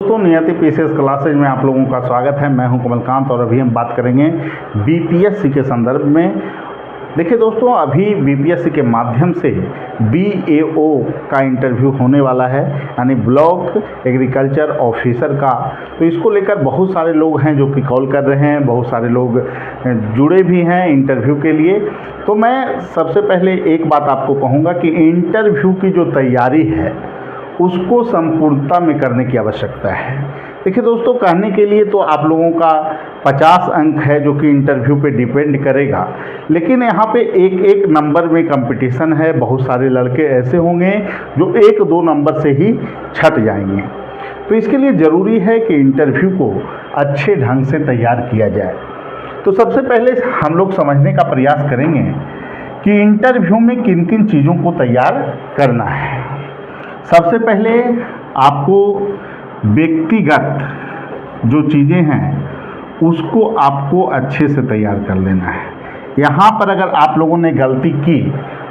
दोस्तों नियति PCS classes में आप लोगों का स्वागत है। मैं हूं कमलकांत और अभी हम बात करेंगे बीपीएससी के संदर्भ में। देखिए दोस्तों, अभी बीपीएससी के माध्यम से बीएओ का इंटरव्यू होने वाला है, यानी ब्लॉक एग्रीकल्चर ऑफिसर का। तो इसको लेकर बहुत सारे लोग हैं जो कि कॉल कर रहे हैं, बहुत सारे लोग जुड़े भी हैं इंटरव्यू के लिए। तो मैं सबसे पहले एक बात आपको कहूँगा कि इंटरव्यू की जो तैयारी है उसको संपूर्णता में करने की आवश्यकता है। देखिए दोस्तों, कहने के लिए तो आप लोगों का 50 अंक है जो कि इंटरव्यू पे डिपेंड करेगा, लेकिन यहाँ पे एक एक नंबर में कंपटीशन है। बहुत सारे लड़के ऐसे होंगे जो 1-2 नंबर से ही छट जाएंगे। तो इसके लिए ज़रूरी है कि इंटरव्यू को अच्छे ढंग से तैयार किया जाए। तो सबसे पहले हम लोग समझने का प्रयास करेंगे कि इंटरव्यू में किन किन चीज़ों को तैयार करना है। सबसे पहले आपको व्यक्तिगत जो चीज़ें हैं उसको आपको अच्छे से तैयार कर लेना है। यहाँ पर अगर आप लोगों ने गलती की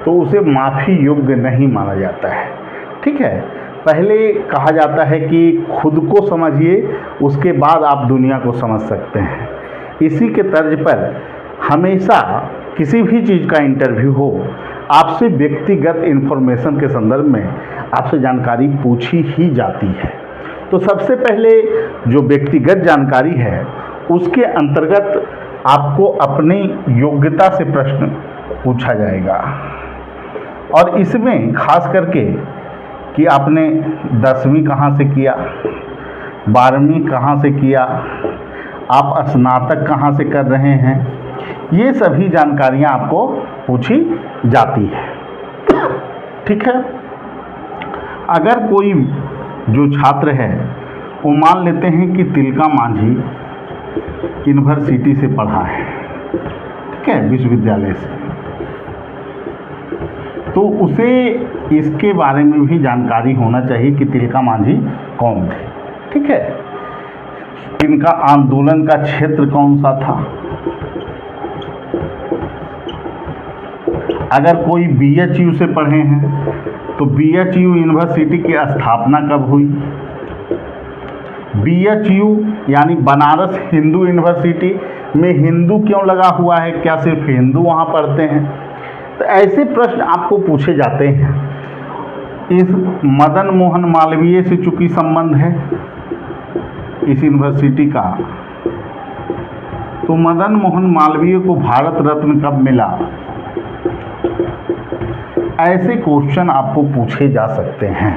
तो उसे माफ़ी योग्य नहीं माना जाता है। ठीक है, पहले कहा जाता है कि खुद को समझिए, उसके बाद आप दुनिया को समझ सकते हैं। इसी के तर्ज पर हमेशा किसी भी चीज़ का इंटरव्यू हो, आपसे व्यक्तिगत इन्फॉर्मेशन के संदर्भ में आपसे जानकारी पूछी ही जाती है। तो सबसे पहले जो व्यक्तिगत जानकारी है उसके अंतर्गत आपको अपनी योग्यता से प्रश्न पूछा जाएगा, और इसमें खास करके कि आपने 10वीं कहाँ से किया, 12वीं कहाँ से किया, आप स्नातक कहाँ से कर रहे हैं, ये सभी जानकारियाँ आपको पूछी जाती है। ठीक है, अगर कोई जो छात्र है वो मान लेते हैं कि तिलका मांझी यूनिवर्सिटी से पढ़ा है, ठीक है, विश्वविद्यालय से, तो उसे इसके बारे में भी जानकारी होना चाहिए कि तिलका मांझी कौन थे। ठीक है, इनका आंदोलन का क्षेत्र कौन सा था। अगर कोई बीएचयू से पढ़े हैं तो बीएचयू यूनिवर्सिटी की स्थापना कब हुई। बीएचयू यानी बनारस हिंदू यूनिवर्सिटी में हिंदू क्यों लगा हुआ है, क्या सिर्फ हिंदू वहाँ पढ़ते हैं। तो ऐसे प्रश्न आपको पूछे जाते हैं। इस मदन मोहन मालवीय से चूंकि संबंध है इस यूनिवर्सिटी का, तो मदन मोहन मालवीय को भारत रत्न कब मिला। ऐसे क्वेश्चन आपको पूछे जा सकते हैं।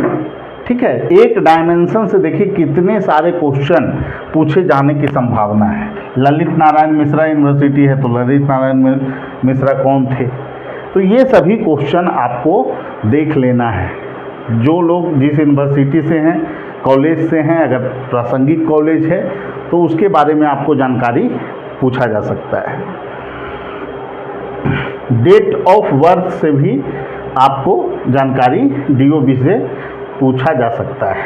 ठीक है, एक डायमेंशन से देखिए कितने सारे क्वेश्चन पूछे जाने की संभावना है। ललित नारायण मिश्रा यूनिवर्सिटी है तो ललित नारायण मिश्रा कौन थे। तो ये सभी क्वेश्चन आपको देख लेना है। जो लोग जिस यूनिवर्सिटी से हैं, कॉलेज से हैं, अगर प्रासंगिक कॉलेज है तो उसके बारे में आपको जानकारी पूछा जा सकता है। डेट ऑफ बर्थ से भी आपको जानकारी डीओबी से पूछा जा सकता है।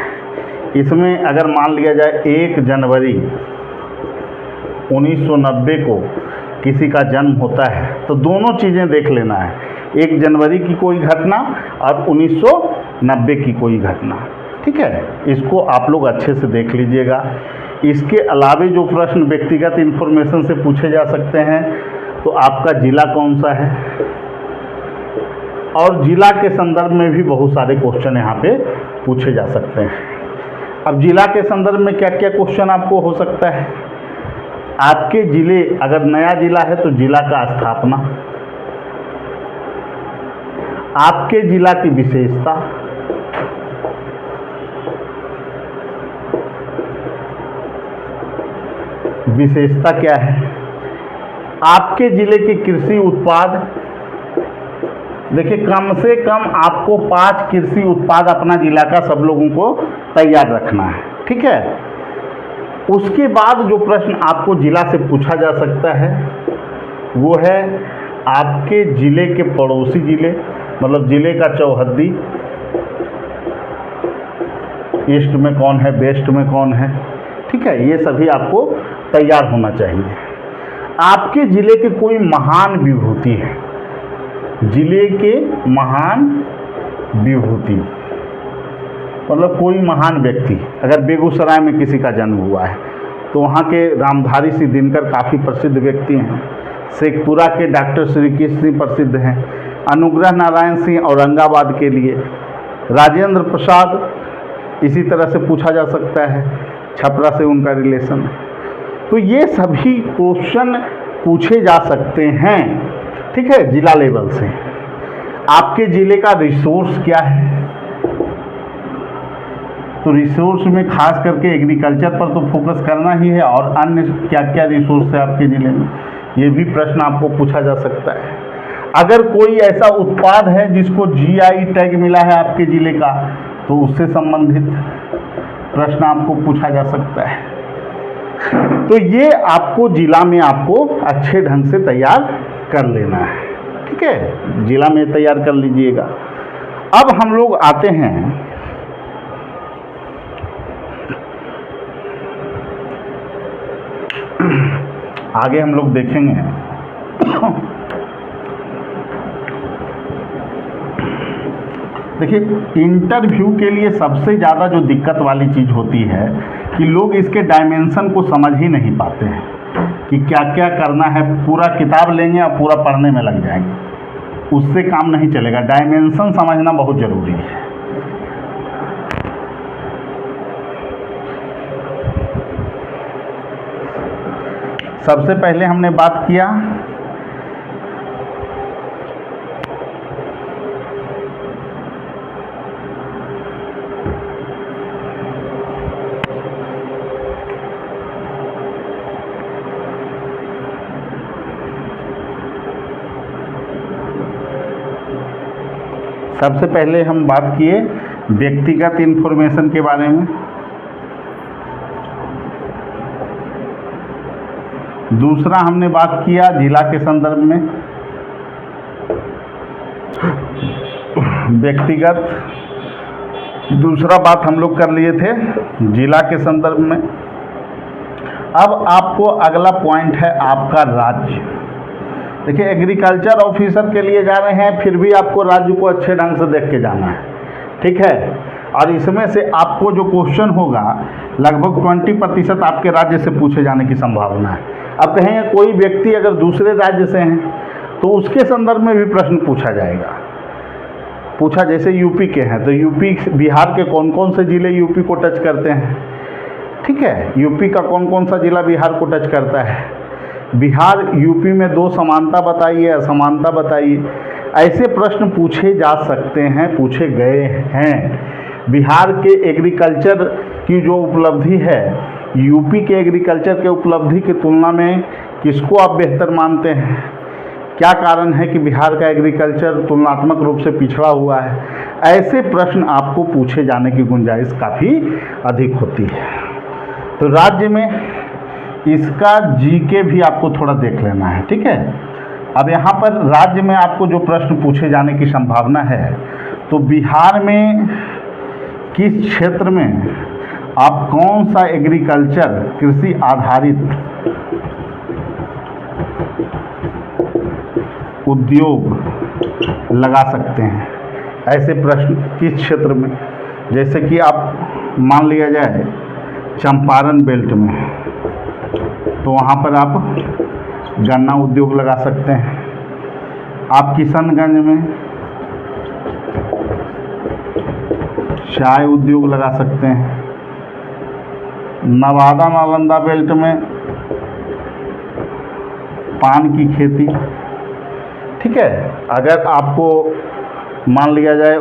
इसमें अगर मान लिया जाए 1 जनवरी 1990 को किसी का जन्म होता है तो दोनों चीज़ें देख लेना है, 1 जनवरी की कोई घटना और 1990 की कोई घटना। ठीक है, इसको आप लोग अच्छे से देख लीजिएगा। इसके अलावे जो प्रश्न व्यक्तिगत इन्फॉर्मेशन से पूछे जा सकते हैं, तो आपका ज़िला कौन सा है, और ज़िला के संदर्भ में भी बहुत सारे क्वेश्चन यहाँ पे पूछे जा सकते हैं। अब ज़िला के संदर्भ में क्या क्या क्वेश्चन आपको हो सकता है। आपके ज़िले, अगर नया ज़िला है तो ज़िला का स्थापना, आपके ज़िला की विशेषता, विशेषता क्या है, आपके ज़िले के कृषि उत्पाद। देखिए, कम से कम आपको 5 कृषि उत्पाद अपना ज़िला का सब लोगों को तैयार रखना है। ठीक है, उसके बाद जो प्रश्न आपको ज़िला से पूछा जा सकता है वो है आपके ज़िले के पड़ोसी ज़िले, मतलब ज़िले का चौहद्दी, ईस्ट में कौन है, वेस्ट में कौन है। ठीक है, ये सभी आपको तैयार होना चाहिए। आपके ज़िले के कोई महान विभूति है, ज़िले के महान विभूति, मतलब कोई महान व्यक्ति, अगर बेगूसराय में किसी का जन्म हुआ है तो वहाँ के रामधारी सिंह दिनकर काफ़ी प्रसिद्ध व्यक्ति हैं। शेखपुरा के डॉक्टर श्री कृष्ण सिंह प्रसिद्ध हैं। अनुग्रह नारायण सिंह औरंगाबाद के लिए, राजेंद्र प्रसाद इसी तरह से पूछा जा सकता है, छपरा से उनका रिलेशन। तो ये सभी क्वेश्चन पूछे जा सकते हैं, ठीक है, जिला लेवल से। आपके ज़िले का रिसोर्स क्या है, तो रिसोर्स में खास करके एग्रीकल्चर पर तो फोकस करना ही है, और अन्य क्या क्या रिसोर्स है आपके ज़िले में, ये भी प्रश्न आपको पूछा जा सकता है। अगर कोई ऐसा उत्पाद है जिसको जीआई टैग मिला है आपके ज़िले का, तो उससे संबंधित प्रश्न आपको पूछा जा सकता है। तो ये आपको जिला में आपको अच्छे ढंग से तैयार कर लेना है, ठीक है, जिला में तैयार कर लीजिएगा। अब हम लोग आते हैं आगे, हम लोग देखेंगे देखिए, इंटरव्यू के लिए सबसे ज़्यादा जो दिक्कत वाली चीज़ होती है कि लोग इसके डायमेंशन को समझ ही नहीं पाते हैं कि क्या क्या करना है। पूरा किताब लेंगे और पूरा पढ़ने में लग जाएंगे, उससे काम नहीं चलेगा। डायमेंशन समझना बहुत ज़रूरी है। सबसे पहले हमने बात किया सबसे पहले हम बात किए व्यक्तिगत इन्फॉर्मेशन के बारे में। दूसरा हमने बात किया जिला के संदर्भ में व्यक्तिगत, दूसरा बात हम लोग कर लिए थे जिला के संदर्भ में। अब आपको अगला पॉइंट है आपका राज्य। देखिए, एग्रीकल्चर ऑफिसर के लिए जा रहे हैं, फिर भी आपको राज्य को अच्छे ढंग से देख के जाना है, ठीक है। और इसमें से आपको जो क्वेश्चन होगा लगभग 20% आपके राज्य से पूछे जाने की संभावना है। अब कहेंगे कोई व्यक्ति अगर दूसरे राज्य से हैं तो उसके संदर्भ में भी प्रश्न पूछा जाएगा। पूछा जैसे यूपी के हैं तो यूपी, बिहार के कौन कौन से ज़िले यूपी को टच करते हैं, ठीक है, यूपी का कौन कौन सा ज़िला बिहार को टच करता है, बिहार यूपी में दो समानता बताइए, असमानता बताइए। ऐसे प्रश्न पूछे जा सकते हैं, पूछे गए हैं। बिहार के एग्रीकल्चर की जो उपलब्धि है, यूपी के एग्रीकल्चर के उपलब्धि की तुलना में किसको आप बेहतर मानते हैं? क्या कारण है कि बिहार का एग्रीकल्चर तुलनात्मक रूप से पिछड़ा हुआ है? ऐसे प्रश्न आपको पूछे जाने की गुंजाइश काफ़ी अधिक होती है। तो राज्य में इसका जीके भी आपको थोड़ा देख लेना है, ठीक है। अब यहाँ पर राज्य में आपको जो प्रश्न पूछे जाने की संभावना है, तो बिहार में किस क्षेत्र में आप कौन सा एग्रीकल्चर, कृषि आधारित उद्योग लगा सकते हैं, ऐसे प्रश्न किस क्षेत्र में। जैसे कि आप मान लिया जाए चंपारण बेल्ट में, तो वहाँ पर आप गन्ना उद्योग लगा सकते हैं। आप किशनगंज में चाय उद्योग लगा सकते हैं। नवादा नालंदा बेल्ट में पान की खेती, ठीक है। अगर आपको मान लिया जाए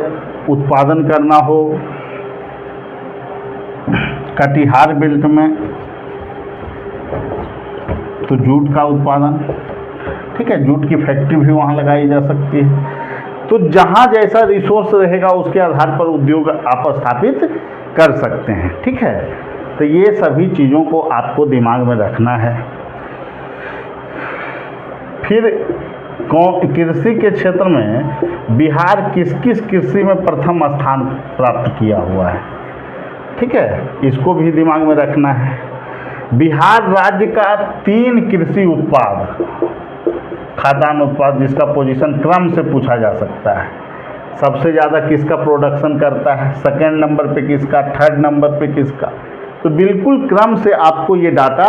उत्पादन करना हो कटिहार बेल्ट में, तो जूट का उत्पादन, ठीक है, जूट की फैक्ट्री भी वहाँ लगाई जा सकती है। तो जहाँ जैसा रिसोर्स रहेगा उसके आधार पर उद्योग आप स्थापित कर सकते हैं, ठीक है। तो ये सभी चीज़ों को आपको दिमाग में रखना है। फिर कृषि के क्षेत्र में बिहार किस किस कृषि में प्रथम स्थान प्राप्त किया हुआ है, ठीक है, इसको भी दिमाग में रखना है। बिहार राज्य का 3 कृषि उत्पाद, खाद्यान्न उत्पाद जिसका पोजीशन क्रम से पूछा जा सकता है, सबसे ज़्यादा किसका प्रोडक्शन करता है, सेकंड नंबर पे किसका, थर्ड नंबर पे किसका। तो बिल्कुल क्रम से आपको ये डाटा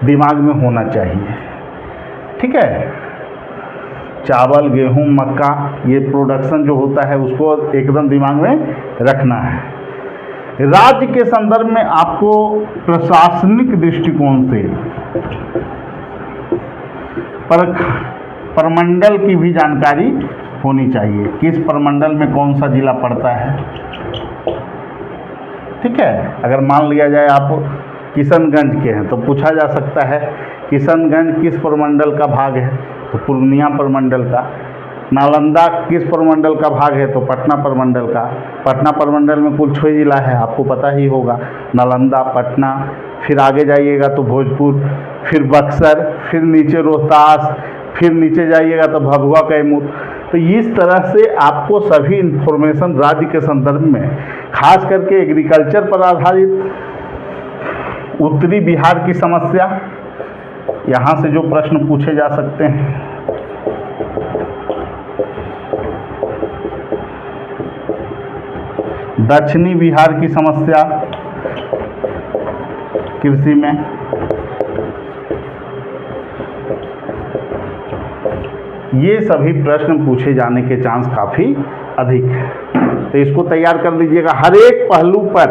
दिमाग में होना चाहिए, ठीक है। चावल, गेहूं, मक्का, ये प्रोडक्शन जो होता है उसको एकदम दिमाग में रखना है। राज्य के संदर्भ में आपको प्रशासनिक दृष्टिकोण से प्रमंडल की भी जानकारी होनी चाहिए, किस प्रमंडल में कौन सा जिला पड़ता है, ठीक है। अगर मान लिया जाए आप किशनगंज के हैं तो पूछा जा सकता है किशनगंज किस प्रमंडल का भाग है, तो पूर्णिया प्रमंडल का। नालंदा किस प्रमंडल का भाग है, तो पटना प्रमंडल का। पटना प्रमंडल में कुल 6 जिला है, आपको पता ही होगा, नालंदा, पटना, फिर आगे जाइएगा तो भोजपुर, फिर बक्सर, फिर नीचे रोहतास, फिर नीचे जाइएगा तो भभुआ, कैमूर। तो इस तरह से आपको सभी इन्फॉर्मेशन राज्य के संदर्भ में, खास करके एग्रीकल्चर पर आधारित उत्तरी बिहार की समस्या, यहाँ से जो प्रश्न पूछे जा सकते हैं। दक्षिणी बिहार की समस्या कृषि में, ये सभी प्रश्न पूछे जाने के चांस काफ़ी अधिक है। तो इसको तैयार कर लीजिएगा। हर एक पहलू पर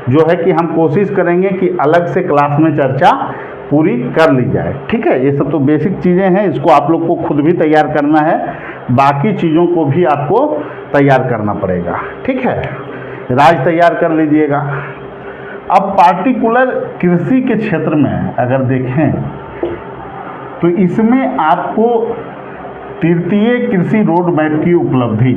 जो है कि हम कोशिश करेंगे कि अलग से क्लास में चर्चा पूरी कर ली जाए, ठीक है। ये सब तो बेसिक चीज़ें हैं, इसको आप लोग को खुद भी तैयार करना है, बाकी चीज़ों को भी आपको तैयार करना पड़ेगा, ठीक है। राज तैयार कर लीजिएगा। अब पार्टिकुलर कृषि के क्षेत्र में अगर देखें तो इसमें आपको तृतीय कृषि रोड मैप की उपलब्धि,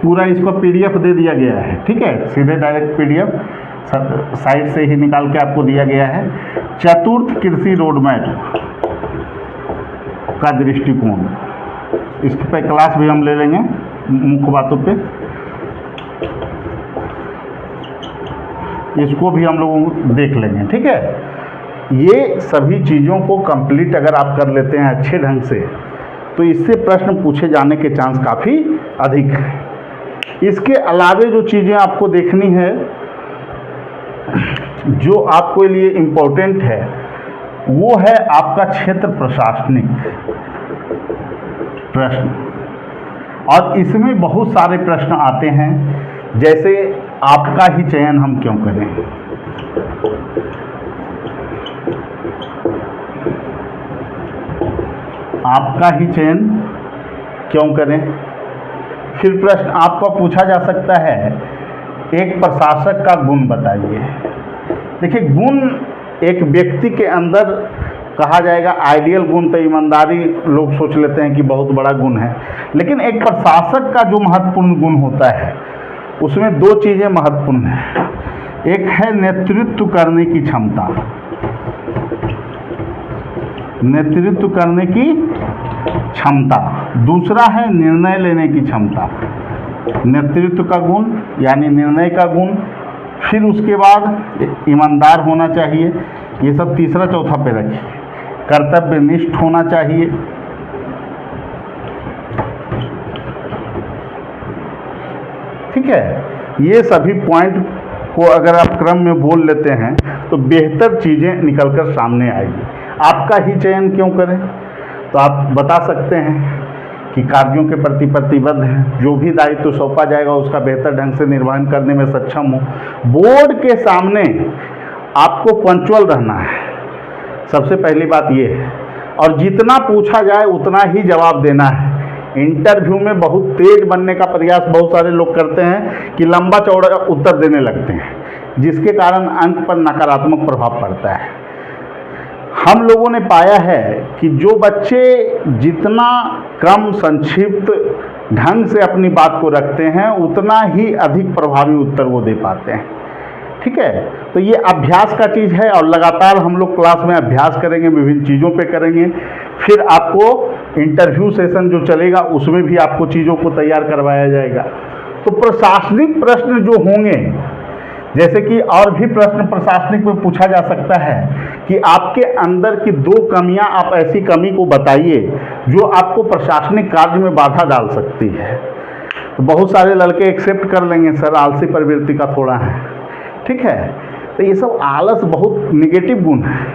पूरा इसको PDF दे दिया गया है, ठीक है। सीधे डायरेक्ट PDF साइट से ही निकाल के आपको दिया गया है। चतुर्थ कृषि रोड मैप का दृष्टिकोण, इस पे क्लास भी हम ले लेंगे मुख्य बातों पे, इसको भी हम लोग देख लेंगे, ठीक है। ये सभी चीज़ों को कंप्लीट अगर आप कर लेते हैं अच्छे ढंग से तो इससे प्रश्न पूछे जाने के चांस काफ़ी अधिक है। इसके अलावे जो चीज़ें आपको देखनी है, जो आपके लिए इम्पोर्टेंट है, वो है आपका क्षेत्र प्रशासनिक प्रश्न। और इसमें बहुत सारे प्रश्न आते हैं, जैसे आपका ही चयन हम क्यों करें, आपका ही चयन क्यों करें। फिर प्रश्न आपको पूछा जा सकता है, एक प्रशासक का गुण बताइए। देखिए, गुण एक व्यक्ति के अंदर कहा जाएगा, आइडियल गुण तो ईमानदारी लोग सोच लेते हैं कि बहुत बड़ा गुण है, लेकिन एक प्रशासक का जो महत्वपूर्ण गुण होता है उसमें 2 चीज़ें महत्वपूर्ण हैं। एक है नेतृत्व करने की क्षमता, नेतृत्व करने की क्षमता। दूसरा है निर्णय लेने की क्षमता, नेतृत्व का गुण यानी निर्णय का गुण। फिर उसके बाद ईमानदार होना चाहिए, ये सब तीसरा चौथा पे रखिए। कर्तव्यनिष्ठ होना चाहिए, ठीक है। ये सभी पॉइंट को अगर आप क्रम में बोल लेते हैं तो बेहतर चीज़ें निकलकर सामने आएगी। आपका ही चयन क्यों करें, तो आप बता सकते हैं कि कार्यों के प्रति प्रतिबद्ध हैं, जो भी दायित्व सौंपा जाएगा उसका बेहतर ढंग से निर्वहन करने में सक्षम हो। बोर्ड के सामने आपको पंक्चुअल रहना है, सबसे पहली बात ये है, और जितना पूछा जाए उतना ही जवाब देना है। इंटरव्यू में बहुत तेज बनने का प्रयास बहुत सारे लोग करते हैं कि लंबा चौड़ा उत्तर देने लगते हैं, जिसके कारण अंक पर नकारात्मक प्रभाव पड़ता है। हम लोगों ने पाया है कि जो बच्चे जितना कम संक्षिप्त ढंग से अपनी बात को रखते हैं उतना ही अधिक प्रभावी उत्तर वो दे पाते हैं, ठीक है। तो ये अभ्यास का चीज़ है और लगातार हम लोग क्लास में अभ्यास करेंगे, विभिन्न चीज़ों पे करेंगे। फिर आपको इंटरव्यू सेशन जो चलेगा उसमें भी आपको चीज़ों को तैयार करवाया जाएगा। तो प्रशासनिक प्रश्न जो होंगे जैसे कि और भी प्रश्न प्रशासनिक में पूछा जा सकता है कि आपके अंदर की 2 कमियां, आप ऐसी कमी को बताइए जो आपको प्रशासनिक कार्य में बाधा डाल सकती है। तो बहुत सारे लड़के एक्सेप्ट कर लेंगे, सर आलसी प्रवृत्ति का थोड़ा है, ठीक है। तो ये सब आलस बहुत निगेटिव गुण है।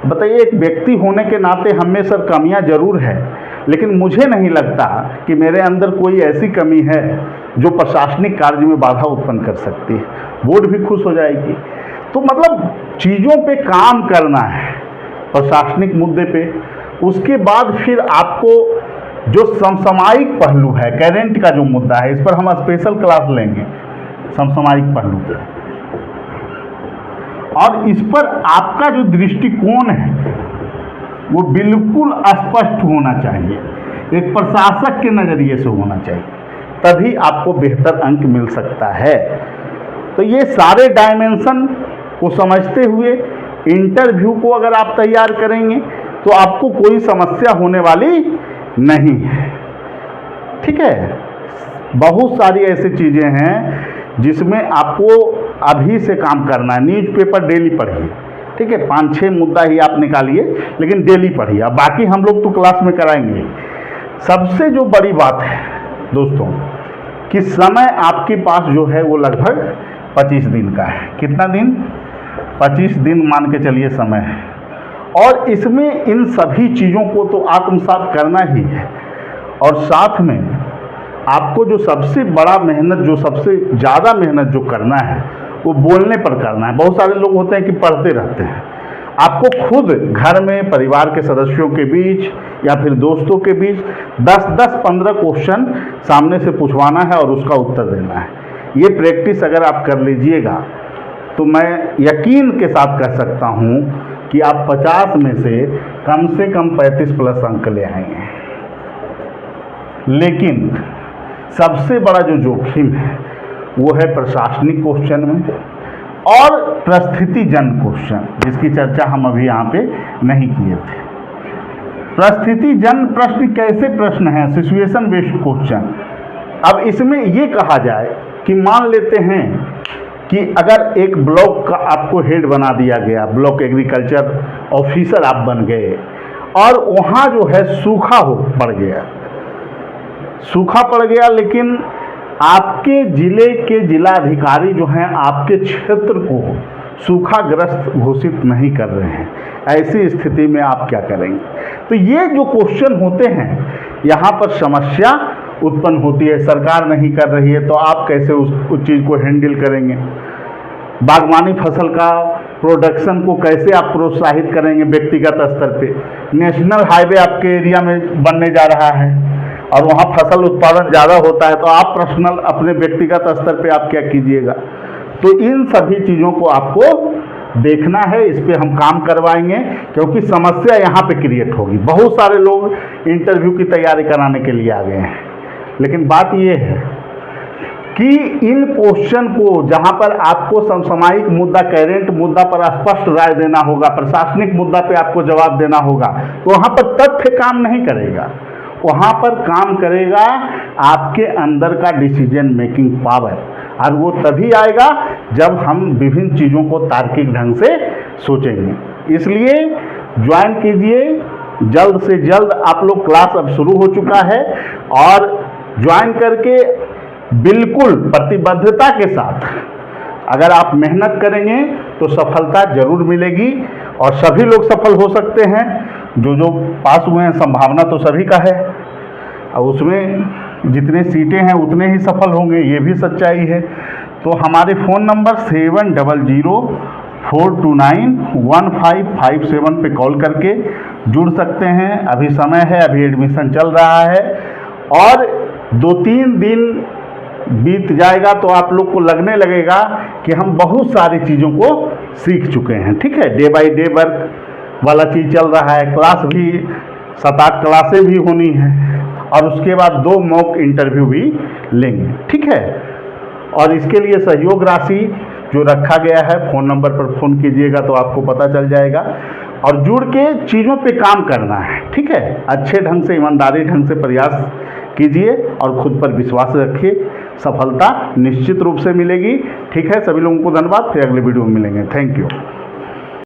बताइए, एक व्यक्ति होने के नाते हम में सर कमियां जरूर है, लेकिन मुझे नहीं लगता कि मेरे अंदर कोई ऐसी कमी है जो प्रशासनिक कार्य में बाधा उत्पन्न कर सकती है। बोर्ड भी खुश हो जाएगी। तो मतलब चीज़ों पे काम करना है प्रशासनिक मुद्दे पे। उसके बाद फिर आपको जो समसामयिक पहलू है, करेंट का जो मुद्दा है, इस पर हम स्पेशल क्लास लेंगे, समसामयिक पहलू पे। और इस पर आपका जो दृष्टिकोण है वो बिल्कुल स्पष्ट होना चाहिए, एक प्रशासक के नज़रिए से होना चाहिए, तभी आपको बेहतर अंक मिल सकता है। तो ये सारे डायमेंशन को समझते हुए इंटरव्यू को अगर आप तैयार करेंगे तो आपको कोई समस्या होने वाली नहीं है, ठीक है। बहुत सारी ऐसी चीज़ें हैं जिसमें आपको अभी से काम करना है। न्यूज़पेपर डेली पढ़िए, ठीक है, 5-6 मुद्दा ही आप निकालिए, लेकिन डेली पढ़िए। अब बाकी हम लोग तो क्लास में कराएंगे। सबसे जो बड़ी बात है दोस्तों कि समय आपके पास जो है वो लगभग 25 दिन का है। कितना दिन? 25 दिन मान के चलिए समय है। और इसमें इन सभी चीज़ों को तो आत्मसात करना ही है। और साथ में आपको जो सबसे बड़ा मेहनत, जो सबसे ज़्यादा मेहनत जो करना है वो बोलने पर करना है। बहुत सारे लोग होते हैं कि पढ़ते रहते हैं। आपको खुद घर में परिवार के सदस्यों के बीच या फिर दोस्तों के बीच 10-10, 15 क्वेश्चन सामने से पूछवाना है और उसका उत्तर देना है। ये प्रैक्टिस अगर आप कर लीजिएगा तो मैं यकीन के साथ कह सकता हूँ कि आप 50 में से कम 35+ अंक ले आएंगे। लेकिन सबसे बड़ा जो जोखिम है वो है प्रशासनिक क्वेश्चन में और परिस्थितिजन क्वेश्चन, जिसकी चर्चा हम अभी यहाँ पे नहीं किए थे। परिस्थितिजन प्रश्न कैसे प्रश्न हैं? Situation based question. अब इसमें ये कहा जाए कि मान लेते हैं कि अगर एक ब्लॉक का आपको हेड बना दिया गया, ब्लॉक एग्रीकल्चर ऑफिसर आप बन गए और वहाँ जो है सूखा पड़ गया, लेकिन आपके ज़िले के जिलाधिकारी जो हैं आपके क्षेत्र को सूखाग्रस्त घोषित नहीं कर रहे हैं। ऐसी स्थिति में आप क्या करेंगे? तो ये जो क्वेश्चन होते हैं, यहाँ पर समस्या उत्पन्न होती है। सरकार नहीं कर रही है तो आप कैसे उस चीज़ को हैंडल करेंगे? बागवानी फसल का प्रोडक्शन को कैसे आप प्रोत्साहित करेंगे व्यक्तिगत स्तर पे? नेशनल हाईवे आपके एरिया में बनने जा रहा है और वहाँ फसल उत्पादन ज़्यादा होता है, तो आप पर्सनल अपने व्यक्तिगत स्तर पे आप क्या कीजिएगा? तो इन सभी चीज़ों को आपको देखना है, इस पे हम काम करवाएंगे, क्योंकि समस्या यहाँ पे क्रिएट होगी। बहुत सारे लोग इंटरव्यू की तैयारी कराने के लिए आ गए हैं, लेकिन बात ये है कि इन क्वेश्चन को जहाँ पर आपको समसामयिक मुद्दा, करेंट मुद्दा पर स्पष्ट राय देना होगा, प्रशासनिक मुद्दा पे आपको जवाब देना होगा, तो वहाँ पर तथ्य काम नहीं करेगा। वहाँ पर काम करेगा आपके अंदर का डिसीजन मेकिंग पावर, और वो तभी आएगा जब हम विभिन्न चीज़ों को तार्किक ढंग से सोचेंगे। इसलिए ज्वाइन कीजिए, जल्द से जल्द। आप लोग क्लास अब शुरू हो चुका है और ज्वाइन करके बिल्कुल प्रतिबद्धता के साथ अगर आप मेहनत करेंगे तो सफलता जरूर मिलेगी और सभी लोग सफल हो सकते हैं। जो पास हुए हैं, संभावना तो सभी का है, और उसमें जितने सीटें हैं उतने ही सफल होंगे, ये भी सच्चाई है। तो हमारे फ़ोन नंबर 7004291557 पे कॉल करके जुड़ सकते हैं। अभी समय है, अभी एडमिशन चल रहा है और 2-3 दिन बीत जाएगा तो आप लोग को लगने लगेगा कि हम बहुत सारी चीज़ों को सीख चुके हैं। ठीक है, डे बाय डे वर्क वाला चीज़ चल रहा है, क्लास भी 7-8 क्लासें भी होनी है और उसके बाद 2 मॉक इंटरव्यू भी लेंगे। ठीक है, और इसके लिए सहयोग राशि जो रखा गया है, फ़ोन नंबर पर फ़ोन कीजिएगा तो आपको पता चल जाएगा। और जुड़ के चीज़ों पे काम करना है। ठीक है, अच्छे ढंग से, ईमानदारी ढंग से प्रयास कीजिए और खुद पर विश्वास रखिए। सफलता निश्चित रूप से मिलेगी। ठीक है, सभी लोगों को धन्यवाद, फिर अगले वीडियो में मिलेंगे। Thank you.